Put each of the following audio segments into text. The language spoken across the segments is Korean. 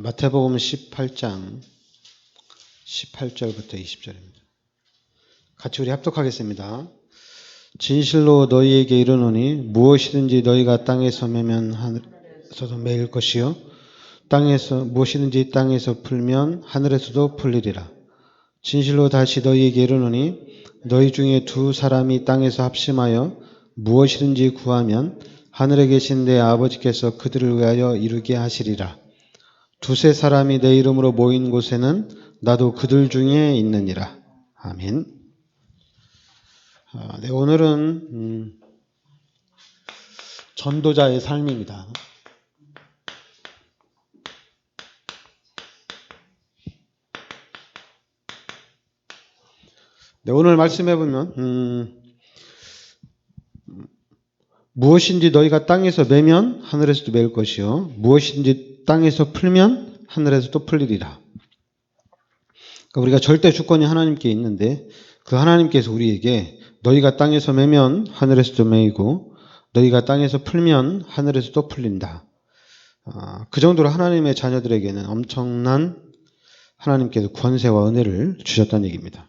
마태복음 18장 18절부터 20절입니다. 같이 우리 합독하겠습니다. 진실로 너희에게 이르노니 무엇이든지 너희가 땅에서 매면 하늘에서도 매일 것이요 땅에서 무엇이든지 땅에서 풀면 하늘에서도 풀리리라. 진실로 다시 너희에게 이르노니 너희 중에 두 사람이 땅에서 합심하여 무엇이든지 구하면 하늘에 계신 내 아버지께서 그들을 위하여 이루게 하시리라. 두세 사람이 내 이름으로 모인 곳에는 나도 그들 중에 있느니라. 아멘. 네, 오늘은 전도자의 삶입니다. 네, 오늘 말씀해 보면 무엇인지 너희가 땅에서 매면 하늘에서도 매일 것이요 무엇인지 땅에서 풀면 하늘에서도 풀리리라. 그러니까 우리가 절대 주권이 하나님께 있는데 그 하나님께서 우리에게 너희가 땅에서 매면 하늘에서도 매이고 너희가 땅에서 풀면 하늘에서도 풀린다. 그 정도로 하나님의 자녀들에게는 엄청난 하나님께서 권세와 은혜를 주셨다는 얘기입니다.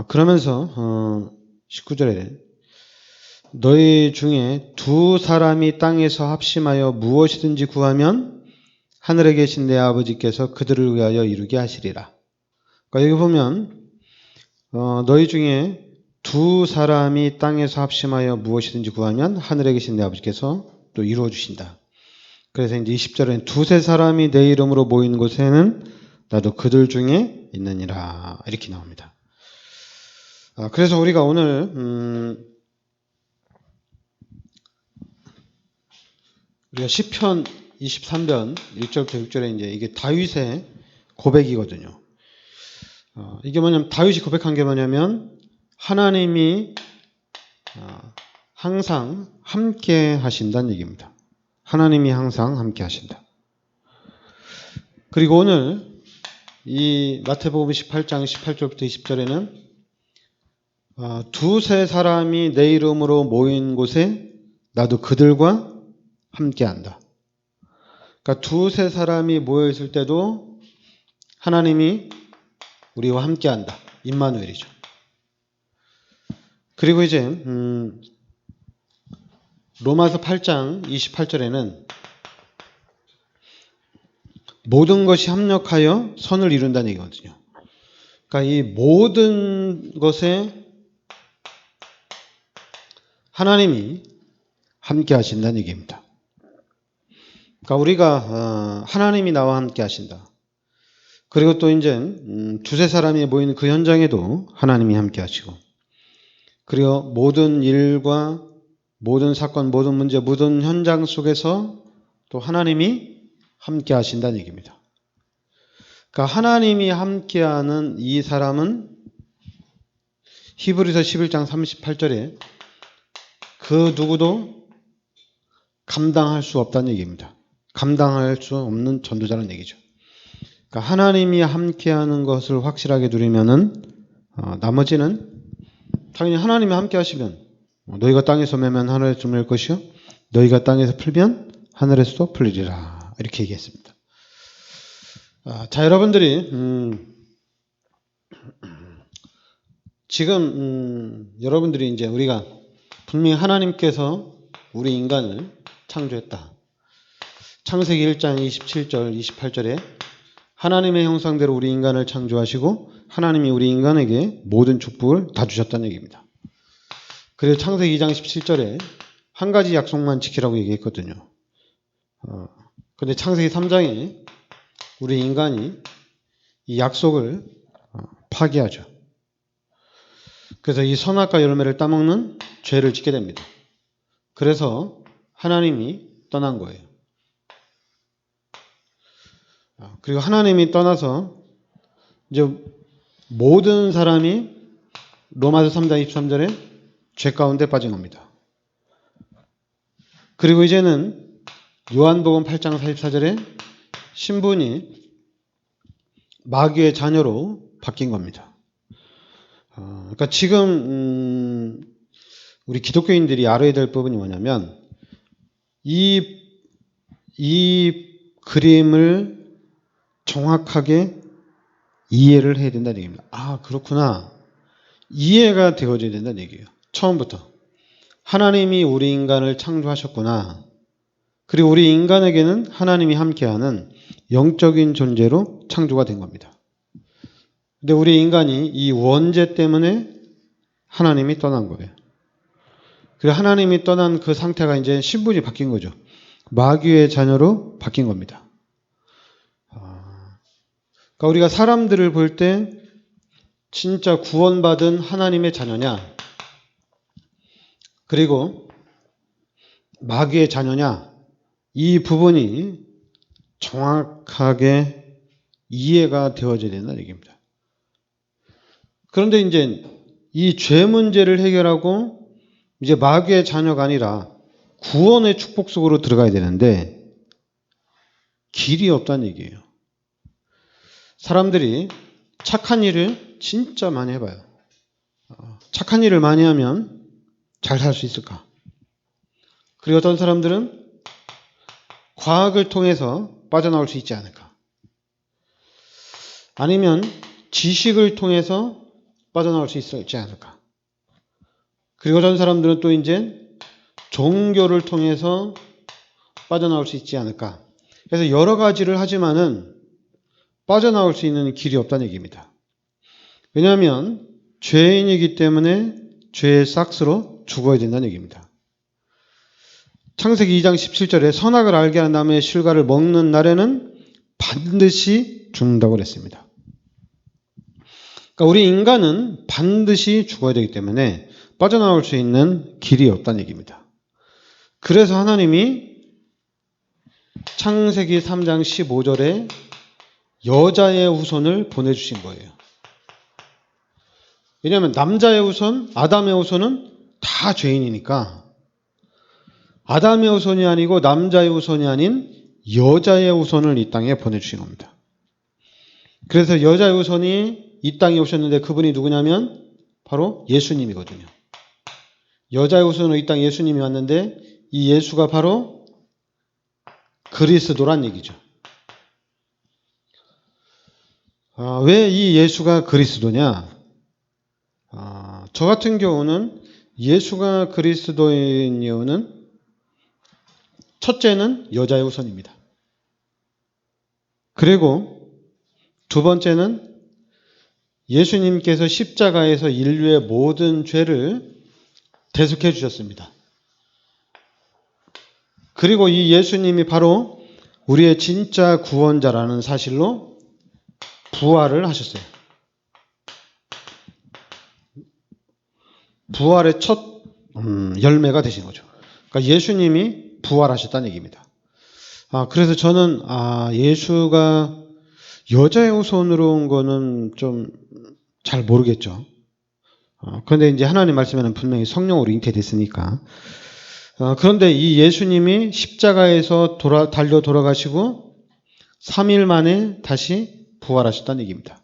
그러면서 19절에 너희 중에 두 사람이 땅에서 합심하여 무엇이든지 구하면 하늘에 계신 내 아버지께서 그들을 위하여 이루게 하시리라. 그러니까 여기 보면 너희 중에 두 사람이 땅에서 합심하여 무엇이든지 구하면 하늘에 계신 내 아버지께서 또 이루어 주신다. 그래서 이제 20절에는 두세 사람이 내 이름으로 모인 곳에는 나도 그들 중에 있느니라. 이렇게 나옵니다. 그래서 우리가 오늘 우리가 시편 23편 1절부터 6절에 이제 이게 다윗의 고백이거든요. 이게 뭐냐면 다윗이 고백한 게 뭐냐면 하나님이 항상 함께 하신다는 얘기입니다. 하나님이 항상 함께 하신다. 그리고 오늘 이 마태복음 18장 18절부터 20절에는 두세 사람이 내 이름으로 모인 곳에 나도 그들과 함께한다. 그러니까 두세 사람이 모여 있을 때도 하나님이 우리와 함께한다. 임마누엘이죠. 그리고 이제 로마서 8장 28절에는 모든 것이 합력하여 선을 이룬다는 얘기거든요. 그러니까 이 모든 것에 하나님이 함께 하신다는 얘기입니다. 그러니까 우리가 하나님이 나와 함께 하신다. 그리고 또 이제 두세 사람이 모이는 그 현장에도 하나님이 함께 하시고 그리고 모든 일과 모든 사건, 모든 문제, 모든 현장 속에서 또 하나님이 함께 하신다는 얘기입니다. 그러니까 하나님이 함께하는 이 사람은 히브리서 11장 38절에 그 누구도 감당할 수 없다는 얘기입니다. 감당할 수 없는 전도자라는 얘기죠. 그러니까 하나님이 함께하는 것을 확실하게 누리면은 나머지는 당연히 하나님이 함께 하시면 너희가 땅에서 매면 하늘에서 맬 것이요 너희가 땅에서 풀면 하늘에서도 풀리리라 이렇게 얘기했습니다. 자 여러분들이 지금 여러분들이 이제 우리가 분명히 하나님께서 우리 인간을 창조했다. 창세기 1장 27절 28절에 하나님의 형상대로 우리 인간을 창조하시고 하나님이 우리 인간에게 모든 축복을 다 주셨다는 얘기입니다. 그래서 창세기 2장 17절에 한 가지 약속만 지키라고 얘기했거든요. 그런데 창세기 3장에 우리 인간이 이 약속을 파기하죠. 그래서 이 선악과 열매를 따먹는 죄를 짓게 됩니다. 그래서 하나님이 떠난 거예요. 그리고 하나님이 떠나서 이제 모든 사람이 로마서 3장 23절에 죄 가운데 빠진 겁니다. 그리고 이제는 요한복음 8장 44절에 신분이 마귀의 자녀로 바뀐 겁니다. 그러니까 지금 우리 기독교인들이 알아야 될 부분이 뭐냐면 이 그림을 정확하게 이해를 해야 된다는 얘기입니다. 아, 그렇구나. 이해가 되어져야 된다는 얘기예요. 처음부터. 하나님이 우리 인간을 창조하셨구나. 그리고 우리 인간에게는 하나님이 함께하는 영적인 존재로 창조가 된 겁니다. 근데 우리 인간이 이 원죄 때문에 하나님이 떠난 거예요. 그리고 하나님이 떠난 그 상태가 이제 신분이 바뀐 거죠. 마귀의 자녀로 바뀐 겁니다. 그러니까 우리가 사람들을 볼 때 진짜 구원받은 하나님의 자녀냐, 그리고 마귀의 자녀냐, 이 부분이 정확하게 이해가 되어져야 된다는 얘기입니다. 그런데 이제 이 죄 문제를 해결하고 이제 마귀의 자녀가 아니라 구원의 축복 속으로 들어가야 되는데 길이 없다는 얘기예요. 사람들이 착한 일을 진짜 많이 해봐요. 착한 일을 많이 하면 잘 살 수 있을까? 그리고 어떤 사람들은 과학을 통해서 빠져나올 수 있지 않을까? 아니면 지식을 통해서 빠져나올 수 있지 않을까? 그리고 어떤 사람들은 또 이제 종교를 통해서 빠져나올 수 있지 않을까? 그래서 여러 가지를 하지만은 빠져나올 수 있는 길이 없다는 얘기입니다. 왜냐하면 죄인이기 때문에 죄의 싹스로 죽어야 된다는 얘기입니다. 창세기 2장 17절에 선악을 알게 한 나무의 실과를 먹는 날에는 반드시 죽는다고 그랬습니다. 그러니까 우리 인간은 반드시 죽어야 되기 때문에 빠져나올 수 있는 길이 없다는 얘기입니다. 그래서 하나님이 창세기 3장 15절에 여자의 후손을 보내주신 거예요. 왜냐하면 남자의 후손, 아담의 후손은 다 죄인이니까 아담의 후손이 아니고 남자의 후손이 아닌 여자의 후손을 이 땅에 보내주신 겁니다. 그래서 여자의 후손이 이 땅에 오셨는데 그분이 누구냐면 바로 예수님이거든요. 여자의 후손으로 이 땅에 예수님이 왔는데 이 예수가 바로 그리스도란 얘기죠. 왜 이 예수가 그리스도냐? 저 같은 경우는 예수가 그리스도인 이유는 첫째는 여자의 후손입니다. 그리고 두 번째는 예수님께서 십자가에서 인류의 모든 죄를 대속해 주셨습니다. 그리고 이 예수님이 바로 우리의 진짜 구원자라는 사실로 부활을 하셨어요. 부활의 첫 열매가 되신 거죠. 그러니까 예수님이 부활하셨다는 얘기입니다. 그래서 저는 예수가 여자의 후손으로 온 거는 좀 잘 모르겠죠. 그런데 이제 하나님 말씀에는 분명히 성령으로 잉태됐으니까. 그런데 이 예수님이 십자가에서 달려 돌아가시고 3일 만에 다시 부활하셨다는 얘기입니다.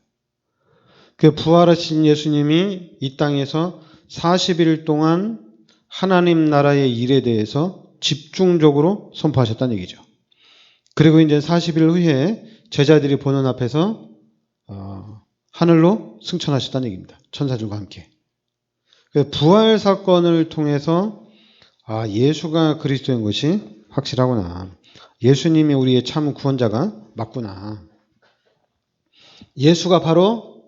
그 부활하신 예수님이 이 땅에서 40일 동안 하나님 나라의 일에 대해서 집중적으로 선포하셨다는 얘기죠. 그리고 이제 40일 후에 제자들이 보는 앞에서 하늘로 승천하셨다는 얘기입니다. 천사들과 함께. 부활 사건을 통해서 예수가 그리스도인 것이 확실하구나. 예수님이 우리의 참 구원자가 맞구나. 예수가 바로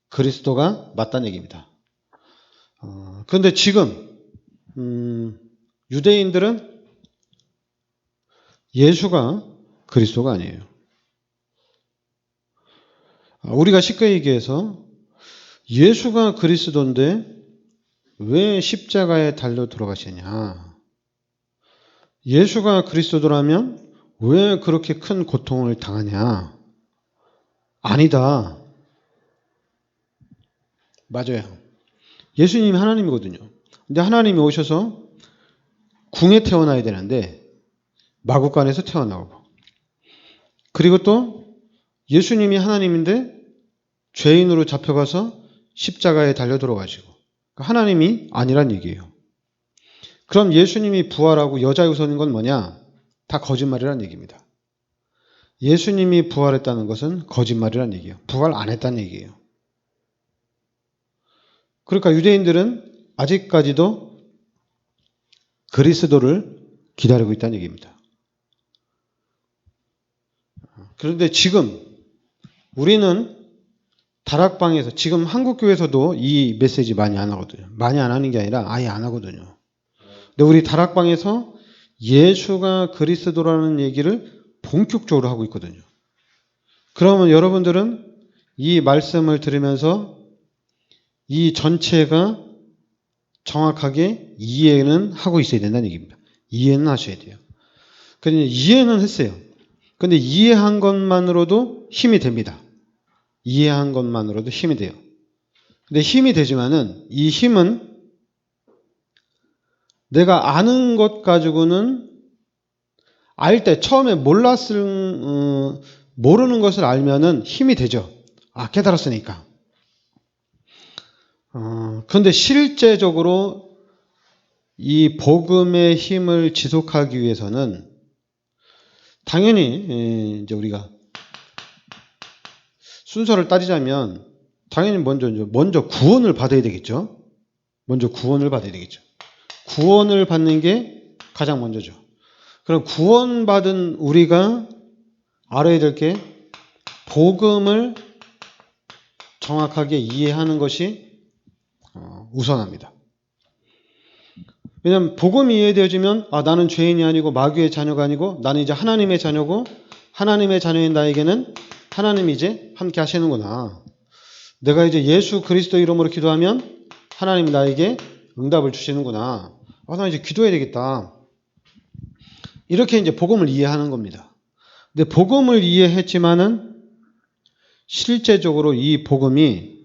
그리스도가 맞다는 얘기입니다. 그런데 지금 유대인들은 예수가 그리스도가 아니에요. 우리가 쉽게 얘기해서 예수가 그리스도인데 왜 십자가에 달려 돌아가시냐? 예수가 그리스도라면 왜 그렇게 큰 고통을 당하냐? 아니다. 맞아요. 예수님이 하나님이거든요. 근데 하나님이 오셔서 궁에 태어나야 되는데 마구간에서 태어나오고, 그리고 또 예수님이 하나님인데 죄인으로 잡혀가서 십자가에 달려 들어가시고, 하나님이 아니란 얘기예요. 그럼 예수님이 부활하고 여자의 후손인 건 뭐냐? 다 거짓말이란 얘기입니다. 예수님이 부활했다는 것은 거짓말이라는 얘기예요. 부활 안 했다는 얘기예요. 그러니까 유대인들은 아직까지도 그리스도를 기다리고 있다는 얘기입니다. 그런데 지금 우리는 다락방에서, 지금 한국교회에서도 이 메시지 많이 안 하거든요. 많이 안 하는 게 아니라 아예 안 하거든요. 근데 우리 다락방에서 예수가 그리스도라는 얘기를 본격적으로 하고 있거든요. 그러면 여러분들은 이 말씀을 들으면서 이 전체가 정확하게 이해는 하고 있어야 된다는 얘기입니다. 이해는 하셔야 돼요. 그러니까 이해는 했어요. 근데 이해한 것만으로도 힘이 됩니다. 이해한 것만으로도 힘이 돼요. 근데 힘이 되지만은 이 힘은 내가 아는 것 가지고는 알 때 처음에 모르는 것을 알면은 힘이 되죠. 아, 깨달았으니까. 그런데 실제적으로 이 복음의 힘을 지속하기 위해서는 당연히 이제 우리가 순서를 따지자면 당연히 먼저 구원을 받아야 되겠죠. 먼저 구원을 받아야 되겠죠. 구원을 받는 게 가장 먼저죠. 그럼 구원받은 우리가 알아야 될 게 복음을 정확하게 이해하는 것이 우선합니다. 왜냐하면 복음이 이해되어지면 나는 죄인이 아니고 마귀의 자녀가 아니고 나는 이제 하나님의 자녀고 하나님의 자녀인 나에게는 하나님이 이제 함께 하시는구나. 내가 이제 예수 그리스도 이름으로 기도하면 하나님이 나에게 응답을 주시는구나. 나 이제 기도해야 되겠다. 이렇게 이제 복음을 이해하는 겁니다. 근데 복음을 이해했지만은 실제적으로 이 복음이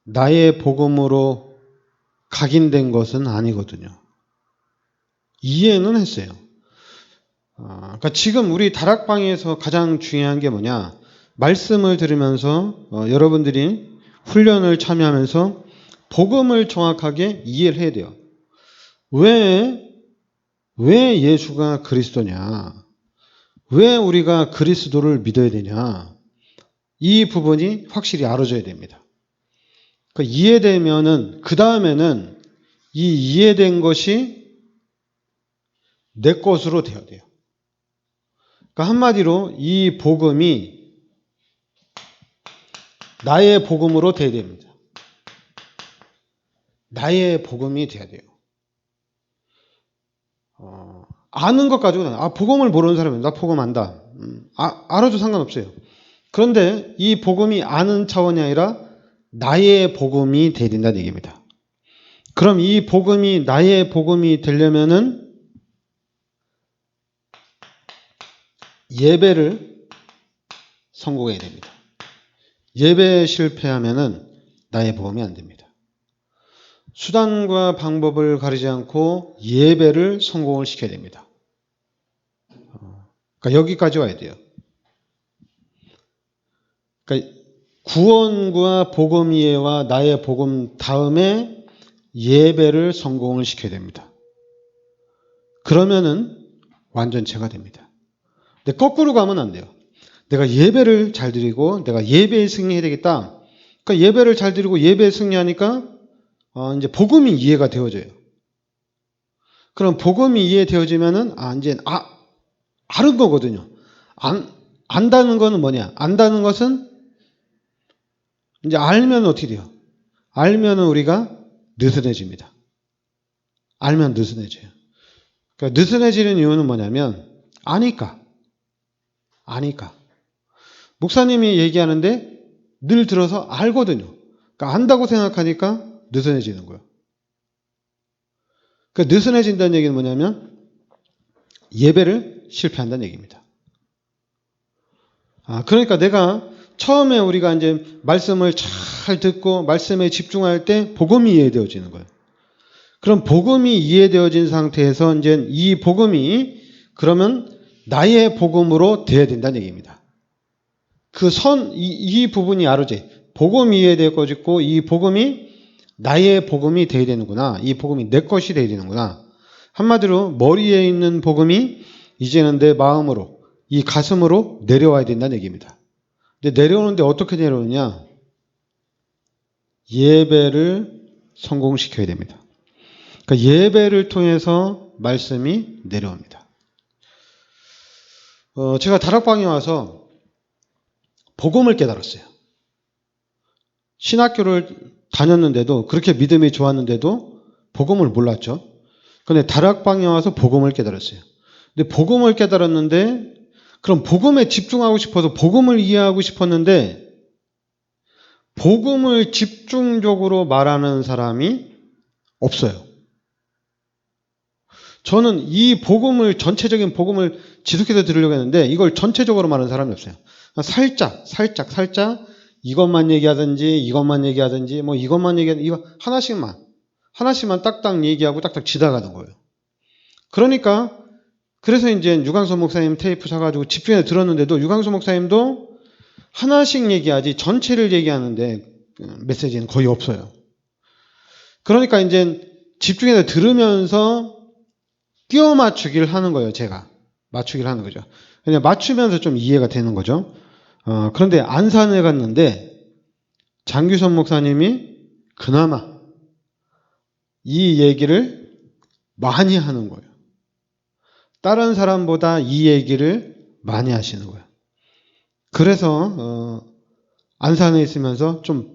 나의 복음으로 각인된 것은 아니거든요. 이해는 했어요. 그러니까 지금 우리 다락방에서 가장 중요한 게 뭐냐? 말씀을 들으면서 여러분들이 훈련을 참여하면서 복음을 정확하게 이해를 해야 돼요. 왜 예수가 그리스도냐? 왜 우리가 그리스도를 믿어야 되냐? 이 부분이 확실히 알아져야 됩니다. 그러니까 이해되면은 그 다음에는 이 이해된 것이 내 것으로 되어야 돼요. 그러니까 한마디로 이 복음이 나의 복음으로 돼야 됩니다. 나의 복음이 돼야 돼요. 아는 것 가지고는 복음을 모르는 사람은 나 복음 안다. 알아도 상관없어요. 그런데 이 복음이 아는 차원이 아니라 나의 복음이 돼야 된다는 얘기입니다. 그럼 이 복음이 나의 복음이 되려면은 예배를 성공해야 됩니다. 예배 실패하면은 나의 복음이 안 됩니다. 수단과 방법을 가리지 않고 예배를 성공을 시켜야 됩니다. 그러니까 여기까지 와야 돼요. 그러니까 구원과 복음 이해와 나의 복음 다음에 예배를 성공을 시켜야 됩니다. 그러면은 완전체가 됩니다. 근데 거꾸로 가면 안 돼요. 내가 예배를 잘 드리고 내가 예배에 승리해야 되겠다. 그러니까 예배를 잘 드리고 예배에 승리하니까 이제 복음이 이해가 되어져요. 그럼 복음이 이해되어지면은 이제 아는 거거든요. 안다는 거는 뭐냐? 안다는 것은 이제 알면 어떻게 돼요? 알면은 우리가 느슨해집니다. 알면 느슨해져요. 그러니까 느슨해지는 이유는 뭐냐면 아니까. 목사님이 얘기하는데 늘 들어서 알거든요. 그러니까 안다고 생각하니까 느슨해지는 거예요. 그러니까 느슨해진다는 얘기는 뭐냐면 예배를 실패한다는 얘기입니다. 그러니까 내가 처음에 우리가 이제 말씀을 잘 듣고 말씀에 집중할 때 복음이 이해되어지는 거예요. 그럼 복음이 이해되어진 상태에서 이제 이 복음이 그러면 나의 복음으로 되어야 된다는 얘기입니다. 이 부분이 알아지. 복음이 이해되어지고 이 복음이 나의 복음이 되어야 되는구나. 이 복음이 내 것이 되어야 되는구나. 한마디로 머리에 있는 복음이 이제는 내 마음으로 이 가슴으로 내려와야 된다는 얘기입니다. 근데 내려오는데 어떻게 내려오느냐? 예배를 성공시켜야 됩니다. 그러니까 예배를 통해서 말씀이 내려옵니다. 제가 다락방에 와서 복음을 깨달았어요. 신학교를 다녔는데도, 그렇게 믿음이 좋았는데도 복음을 몰랐죠. 근데 다락방에 와서 복음을 깨달았어요. 근데 복음을 깨달았는데, 그럼 복음에 집중하고 싶어서 복음을 이해하고 싶었는데, 복음을 집중적으로 말하는 사람이 없어요. 저는 이 복음을, 전체적인 복음을 지속해서 들으려고 했는데, 이걸 전체적으로 말하는 사람이 없어요. 살짝 이것만 얘기하든지, 이것만 얘기하든지, 뭐 이것만 얘기하든지, 이거 하나씩만 딱딱 얘기하고 딱딱 지나가는 거예요. 그러니까, 그래서 이제 유광수 목사님 테이프 사가지고 집중해서 들었는데도 유광수 목사님도 하나씩 얘기하지 전체를 얘기하는데 메시지는 거의 없어요. 그러니까 이제 집중해서 들으면서 끼워 맞추기를 하는 거예요, 제가. 맞추기를 하는 거죠. 그냥 맞추면서 좀 이해가 되는 거죠. 그런데 안산에 갔는데 장규선 목사님이 그나마 이 얘기를 많이 하는 거예요. 다른 사람보다 이 얘기를 많이 하시는 거예요. 그래서 안산에 있으면서 좀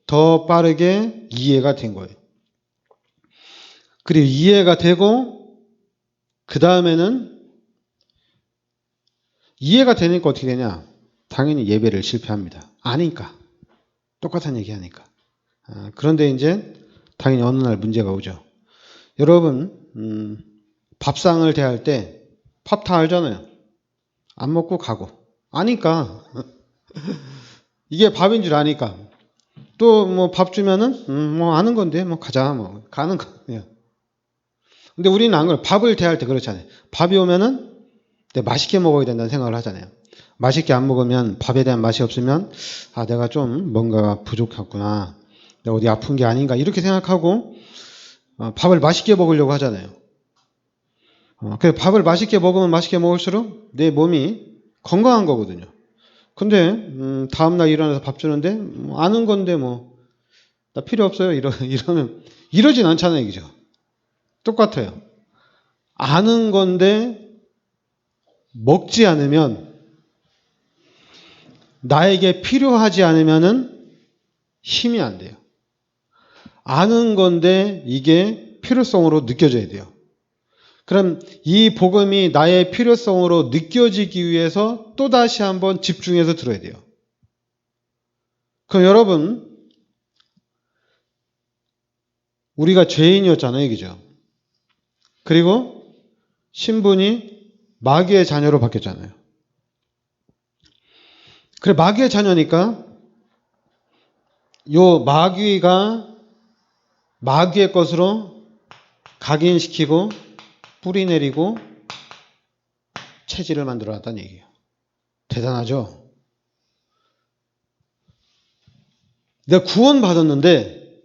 더 빠르게 이해가 된 거예요. 그리고 이해가 되고 그 다음에는 이해가 되니까 어떻게 되냐? 당연히 예배를 실패합니다. 아니까. 똑같은 얘기하니까. 그런데 이제 당연히 어느 날 문제가 오죠. 여러분 밥상을 대할 때 밥 다 알잖아요. 안 먹고 가고. 아니까. 이게 밥인 줄 아니까. 또 뭐 밥 주면은 뭐 아는 건데 뭐 가자 뭐 가는 거예요. 근데 우리는 안 그래요. 밥을 대할 때 그렇잖아요. 밥이 오면은 맛있게 먹어야 된다는 생각을 하잖아요. 맛있게 안 먹으면 밥에 대한 맛이 없으면 내가 좀 뭔가 부족했구나. 내가 어디 아픈 게 아닌가 이렇게 생각하고 밥을 맛있게 먹으려고 하잖아요. 그래서 밥을 맛있게 먹으면 맛있게 먹을수록 내 몸이 건강한 거거든요. 근데 다음날 일어나서 밥 주는데 아는 건데 나 필요 없어요 이러면 이러진 않잖아요. 그죠? 똑같아요. 아는 건데 먹지 않으면 나에게 필요하지 않으면은 힘이 안 돼요. 아는 건데 이게 필요성으로 느껴져야 돼요. 그럼 이 복음이 나의 필요성으로 느껴지기 위해서 또다시 한번 집중해서 들어야 돼요. 그럼 여러분, 우리가 죄인이었잖아요. 그죠? 그리고 신분이 마귀의 자녀로 바뀌었잖아요. 그래, 마귀의 자녀니까 요 마귀의 것으로 각인시키고 뿌리 내리고 체질을 만들어 놨다는 얘기예요. 대단하죠? 내가 구원받았는데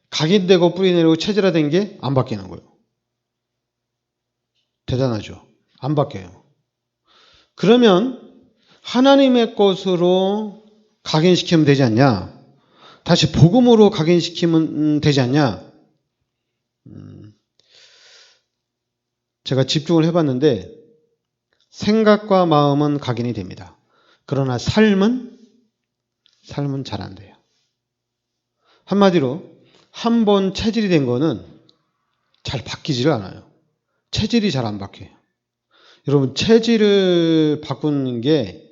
각인되고 뿌리 내리고 체질화된 게 안 바뀌는 거예요. 대단하죠? 안 바뀌어요. 그러면 하나님의 것으로 각인시키면 되지 않냐? 다시 복음으로 각인시키면 되지 않냐? 제가 집중을 해봤는데 생각과 마음은 각인이 됩니다. 그러나 삶은 잘 안 돼요. 한마디로 한 번 체질이 된 거는 잘 바뀌지를 않아요. 체질이 잘 안 바뀌어요. 여러분 체질을 바꾸는 게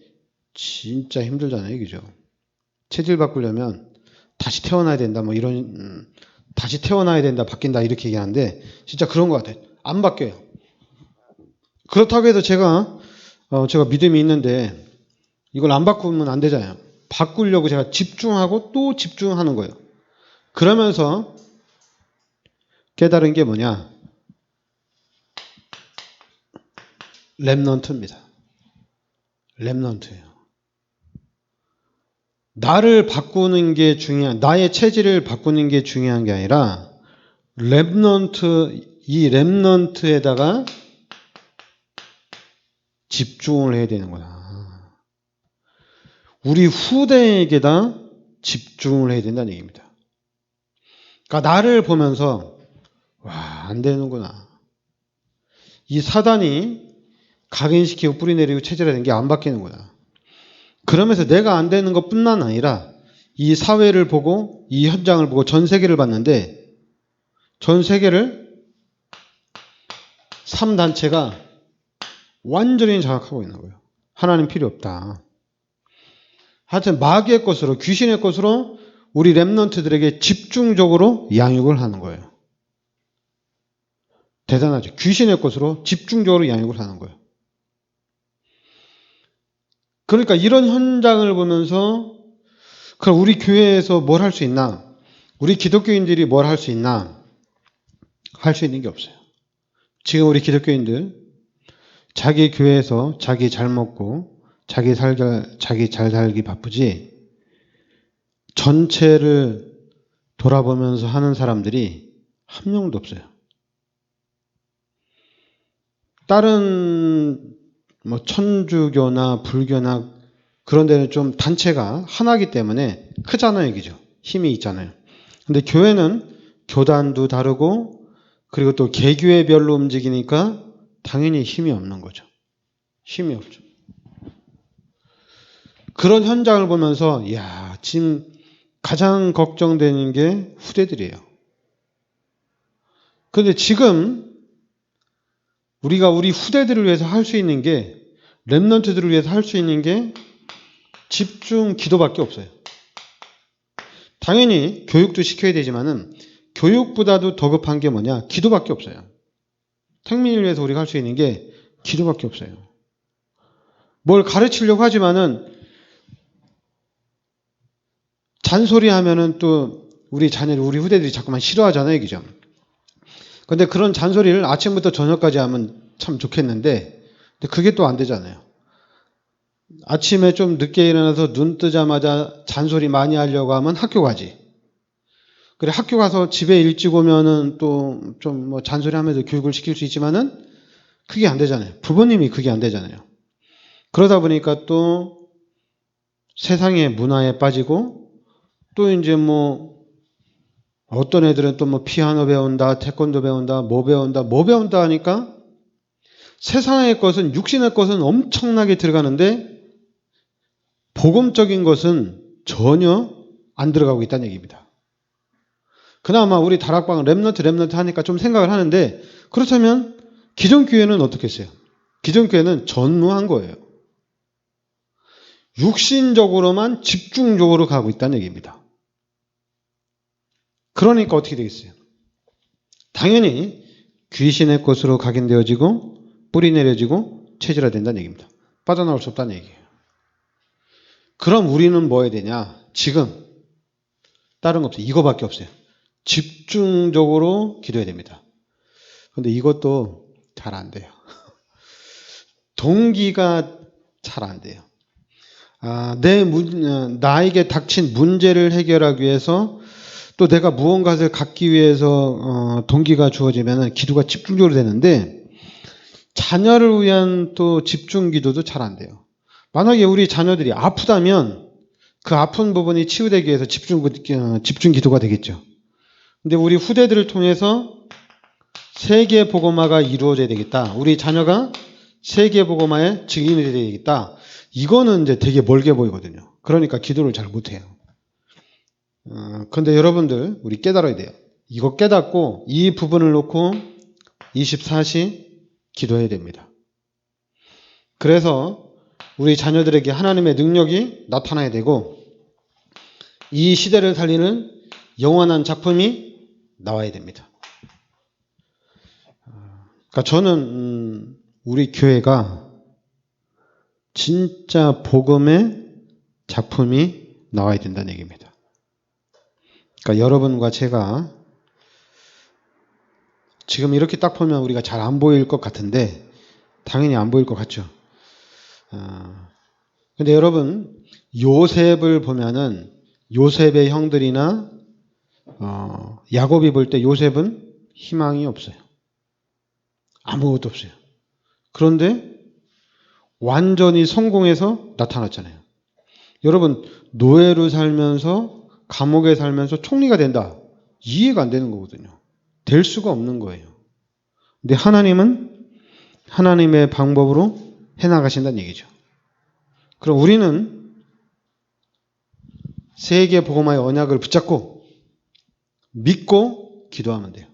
진짜 힘들잖아요. 그죠? 체질 바꾸려면 다시 태어나야 된다 다시 태어나야 된다 바뀐다 이렇게 얘기하는데 진짜 그런 것 같아요. 안 바뀌어요. 그렇다고 해서 제가 믿음이 있는데 이걸 안 바꾸면 안 되잖아요. 바꾸려고 제가 집중하고 또 집중하는 거예요. 그러면서 깨달은 게 뭐냐? 렘넌트입니다. 렘넌트예요. 나를 바꾸는 게 나의 체질을 바꾸는 게 중요한 게 아니라 이 렘넌트에다가 집중을 해야 되는구나. 우리 후대에게다 집중을 해야 된다는 얘기입니다. 그러니까 나를 보면서 와, 안 되는구나. 이 사단이 각인시키고 뿌리내리고 체질화된 게 안 바뀌는구나. 그러면서 내가 안 되는 것뿐만 아니라 이 사회를 보고 이 현장을 보고 전 세계를 봤는데 전 세계를 3단체가 완전히 장악하고 있는 거예요. 하나님 필요 없다. 하여튼 마귀의 것으로 귀신의 것으로 우리 렘넌트들에게 집중적으로 양육을 하는 거예요. 대단하죠. 귀신의 것으로 집중적으로 양육을 하는 거예요. 그러니까 이런 현장을 보면서 그럼 우리 교회에서 뭘 할 수 있나? 우리 기독교인들이 뭘 할 수 있나? 할 수 있는 게 없어요. 지금 우리 기독교인들 자기 교회에서 자기 잘 먹고 자기 잘 살기 바쁘지 전체를 돌아보면서 하는 사람들이 한 명도 없어요. 다른 뭐 천주교나 불교나 그런 데는 좀 단체가 하나이기 때문에 크잖아요, 얘기죠. 힘이 있잖아요. 근데 교회는 교단도 다르고 그리고 또 개교회별로 움직이니까 당연히 힘이 없는 거죠. 힘이 없죠. 그런 현장을 보면서 야, 지금 가장 걱정되는 게 후대들이에요. 그런데 지금 우리가 우리 후대들을 위해서 할 수 있는 게 렘넌트들을 위해서 할 수 있는 게 집중 기도밖에 없어요. 당연히 교육도 시켜야 되지만은 교육보다도 더 급한 게 뭐냐? 기도밖에 없어요. 택민을 위해서 우리가 할 수 있는 게 기도밖에 없어요. 뭘 가르치려고 하지만은 잔소리하면은 또 우리 자녀들, 우리 후대들이 자꾸만 싫어하잖아요, 그죠? 근데 그런 잔소리를 아침부터 저녁까지 하면 참 좋겠는데, 근데 그게 또 안 되잖아요. 아침에 좀 늦게 일어나서 눈 뜨자마자 잔소리 많이 하려고 하면 학교 가지. 그래, 학교 가서 집에 일찍 오면은 또 좀 뭐 잔소리 하면서 교육을 시킬 수 있지만은 그게 안 되잖아요. 부모님이 그게 안 되잖아요. 그러다 보니까 또 세상의 문화에 빠지고 또 이제 뭐 어떤 애들은 또 뭐 피아노 배운다, 태권도 배운다, 뭐 배운다 하니까 세상의 것은, 육신의 것은 엄청나게 들어가는데 복음적인 것은 전혀 안 들어가고 있다는 얘기입니다. 그나마 우리 다락방은 렘넌트 하니까 좀 생각을 하는데 그렇다면 기존 교회는 어떻게 했어요? 기존 교회는 전무한 거예요. 육신적으로만 집중적으로 가고 있다는 얘기입니다. 그러니까 어떻게 되겠어요? 당연히 귀신의 것으로 각인되어지고 뿌리 내려지고 체질화된다는 얘기입니다. 빠져나올 수 없다는 얘기예요. 그럼 우리는 뭐 해야 되냐? 지금 다른 거 없어요. 이거밖에 없어요. 집중적으로 기도해야 됩니다. 그런데 이것도 잘 안 돼요. 동기가 잘 안 돼요. 나에게 닥친 문제를 해결하기 위해서 또 내가 무언가를 갖기 위해서 동기가 주어지면 기도가 집중적으로 되는데 자녀를 위한 또 집중 기도도 잘 안 돼요. 만약에 우리 자녀들이 아프다면 그 아픈 부분이 치유되기 위해서 집중 기도가 되겠죠. 근데 우리 후대들을 통해서 세계 복음화가 이루어져야 되겠다. 우리 자녀가 세계 복음화의 증인이 되어야 되겠다. 이거는 이제 되게 멀게 보이거든요. 그러니까 기도를 잘 못해요. 그런데 여러분들 우리 깨달아야 돼요. 이거 깨닫고 이 부분을 놓고 24시 기도해야 됩니다. 그래서 우리 자녀들에게 하나님의 능력이 나타나야 되고 이 시대를 살리는 영원한 작품이 나와야 됩니다. 그러니까 저는 우리 교회가 진짜 복음의 작품이 나와야 된다는 얘기입니다. 그러니까 여러분과 제가 지금 이렇게 딱 보면 우리가 잘 안 보일 것 같은데 당연히 안 보일 것 같죠. 근데 여러분 요셉을 보면은 요셉의 형들이나 야곱이 볼 때 요셉은 희망이 없어요. 아무것도 없어요. 그런데 완전히 성공해서 나타났잖아요. 여러분, 노예로 살면서 감옥에 살면서 총리가 된다. 이해가 안 되는 거거든요. 될 수가 없는 거예요. 근데 하나님은 하나님의 방법으로 해나가신다는 얘기죠. 그럼 우리는 세계 복음화의 언약을 붙잡고 믿고 기도하면 돼요.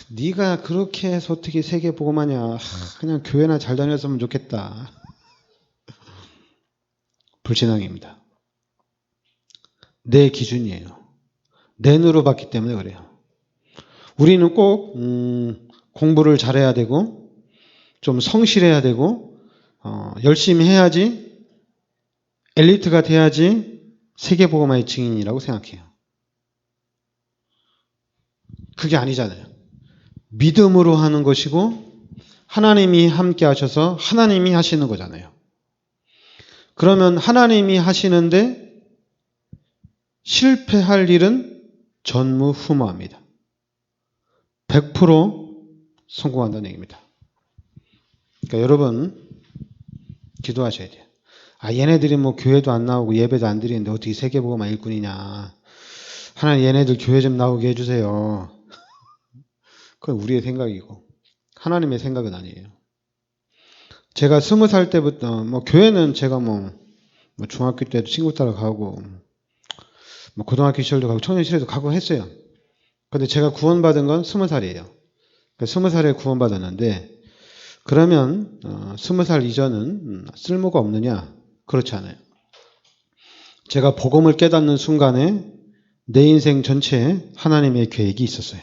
네가 그렇게 해서 어떻게 세계 복음하냐. 그냥 교회나 잘 다녔으면 좋겠다. 불신앙입니다. 내 기준이에요. 내 눈으로 봤기 때문에 그래요. 우리는 꼭 공부를 잘해야 되고 좀 성실해야 되고 열심히 해야지 엘리트가 돼야지 세계복음화의 증인이라고 생각해요. 그게 아니잖아요. 믿음으로 하는 것이고 하나님이 함께 하셔서 하나님이 하시는 거잖아요. 그러면 하나님이 하시는데 실패할 일은 전무후무합니다. 100% 성공한다는 얘기입니다. 그러니까 여러분 기도하셔야 돼요. 얘네들이 뭐 교회도 안 나오고 예배도 안 드리는데 어떻게 세계복음화 일꾼이냐. 하나님 얘네들 교회 좀 나오게 해주세요. 그건 우리의 생각이고 하나님의 생각은 아니에요. 제가 20살 때부터 교회는 제가 중학교 때도 친구 따라 가고 고등학교 시절도 가고 청년 시절도 가고 했어요. 근데 제가 구원받은 건 20살이에요. 그러니까 20살에 구원받았는데 그러면 20살 이전은 쓸모가 없느냐? 그렇지 않아요. 제가 복음을 깨닫는 순간에 내 인생 전체에 하나님의 계획이 있었어요.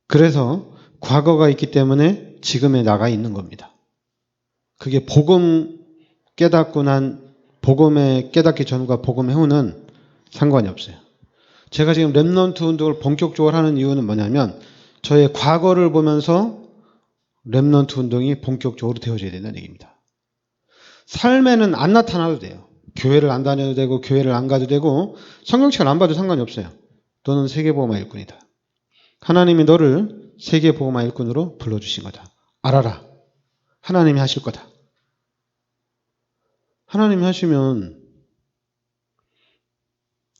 그래서 과거가 있기 때문에 지금에 나가 있는 겁니다. 그게 복음 깨닫고 난 복음에 깨닫기 전과 복음의 후는 상관이 없어요. 제가 지금 렘넌트 운동을 본격적으로 하는 이유는 뭐냐면 저의 과거를 보면서 렘넌트 운동이 본격적으로 되어져야 된다는 얘기입니다. 삶에는 안 나타나도 돼요. 교회를 안 다녀도 되고 교회를 안 가도 되고 성경책을 안 봐도 상관이 없어요. 너는 세계복음화 일꾼이다. 하나님이 너를 세계복음화 일꾼으로 불러주신 거다. 알아라. 하나님이 하실 거다. 하나님이 하시면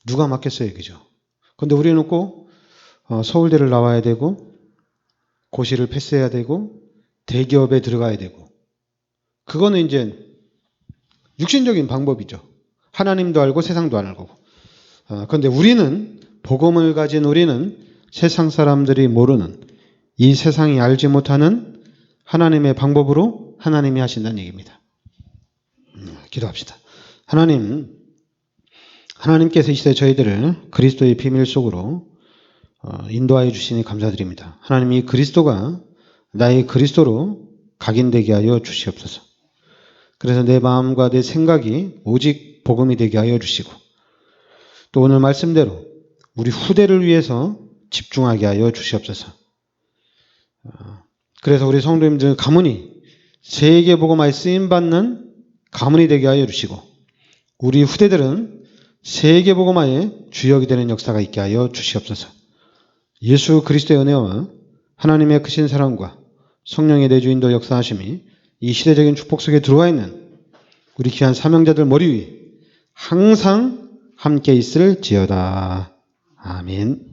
누가 맡겠어요, 그죠? 근데 우리는 꼭 서울대를 나와야 되고 고시를 패스해야 되고 대기업에 들어가야 되고 그거는 이제 육신적인 방법이죠. 하나님도 알고 세상도 알고. 그런데 우리는 복음을 가진 우리는 세상 사람들이 모르는 이 세상이 알지 못하는 하나님의 방법으로 하나님이 하신다는 얘기입니다. 기도합시다. 하나님께서 이 시대 저희들을 그리스도의 비밀 속으로 인도하여 주시니 감사드립니다. 하나님 이 그리스도가 나의 그리스도로 각인되게 하여 주시옵소서. 그래서 내 마음과 내 생각이 오직 복음이 되게 하여 주시고 또 오늘 말씀대로 우리 후대를 위해서 집중하게 하여 주시옵소서. 그래서 우리 성도님들 가문이 세계복음화에 쓰임받는 가문이 되게 하여 주시고 우리 후대들은 세계복음화의 주역이 되는 역사가 있게 하여 주시옵소서. 예수 그리스도의 은혜와 하나님의 크신 사랑과 성령의 내주인도 역사하심이 이 시대적인 축복 속에 들어와 있는 우리 귀한 사명자들 머리 위에 항상 함께 있을지어다. 아멘.